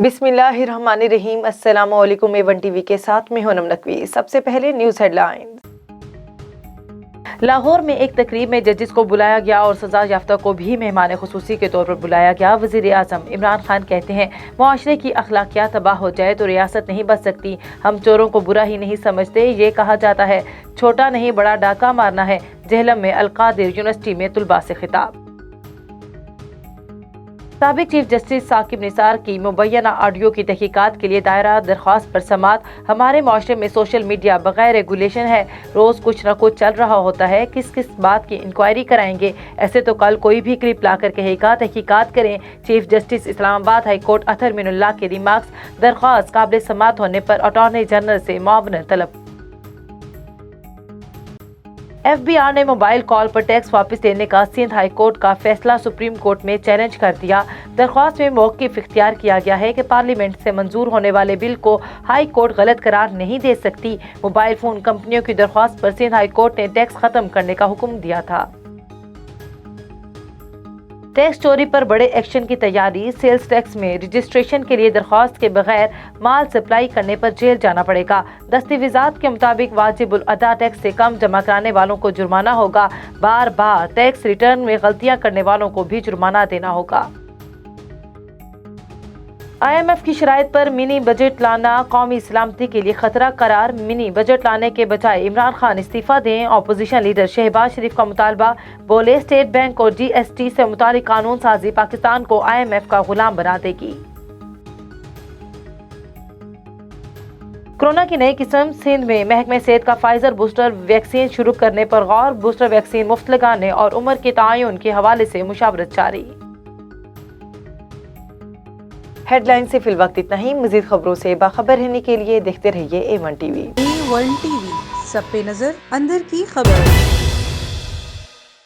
बिस्मिल्लाहिर्रहमानिर्रहीम। अस्सलाम वालेकुम। A1 टीवी के साथ में हूं नम नकवी। सबसे पहले न्यूज़ हेडलाइंस। लाहौर में एक तकरीब में जजेस को बुलाया गया और सजा याफ्ता को भी मेहमान खुसूसी के तौर पर बुलाया गया। वज़ीर आज़म इमरान खान कहते हैं, मुआशरे की अखलाकियात तबाह हो जाए तो रियासत नहीं बच सकती। हम चोरों को बुरा ही नहीं समझते। ये कहा जाता है छोटा नहीं बड़ा डाका मारना है। जेहलम में अलकादिर यूनिवर्सिटी में तुलबा से खिताब। साबिक चीफ जस्टिस साकिब निसार की मुबैना ऑडियो की तहकीकात के लिए दायरा दरख्वास्त पर समात। हमारे माशरे में सोशल मीडिया बगैर रेगुलेशन है। रोज कुछ न कुछ चल रहा होता है। किस किस बात की इंक्वायरी कराएंगे? ऐसे तो कल कोई भी क्लिप ला कर कहेगा तहकीकात करें। Chief justice Islamabad high court Athar Minallah के रिमार्क्स। दरख्वास्त काबिल समात होने पर अटॉर्नी जनरल से मुआवनत तलब। FBI ने मोबाइल कॉल पर टैक्स वापस लेने का सिंध हाई कोर्ट का फैसला सुप्रीम कोर्ट में चैलेंज कर दिया। दरख्वास्त में मौक़िफ़ इख्तियार किया गया है कि पार्लियामेंट से मंजूर होने वाले बिल को हाई कोर्ट गलत करार नहीं दे सकती। मोबाइल फ़ोन कंपनियों की दरख्वास्त पर सिंध हाई कोर्ट ने टैक्स ख़त्म करने का हुक्म दिया था। टैक्स चोरी पर बड़े एक्शन की तैयारी। सेल्स टैक्स में रजिस्ट्रेशन के लिए दरख्वास्त के बगैर माल सप्लाई करने पर जेल जाना पड़ेगा। दस्तावेज़ात के मुताबिक वाजिबुल अदा टैक्स से कम जमा कराने वालों को जुर्माना होगा। बार बार टैक्स रिटर्न में गलतियां करने वालों को भी जुर्माना देना होगा। IMF की शराइत पर मिनी बजट लाना कौमी सलामती के लिए खतरा करार। मिनी बजट लाने के बजाय इमरान खान इस्तीफा दें। अपोजिशन लीडर शहबाज शरीफ का मुतालबा। बोले स्टेट बैंक और GST से मुतालिक कानून साजी पाकिस्तान को IMF का गुलाम बना देगी। कोरोना की नई किस्म। सिंध में महकमे सेहत का फाइजर बूस्टर वैक्सीन शुरू करने पर गौर। बूस्टर वैक्सीन मुफ्त लगाने और उम्र के तयन के हवाले से मुशावरत जारी। हेडलाइन से फिल वक्त इतना ही। मजीद खबरों से बाखबर रहने के लिए देखते रहिए A1 टीवी। A1 टीवी, सब पे नजर, अंदर की खबर।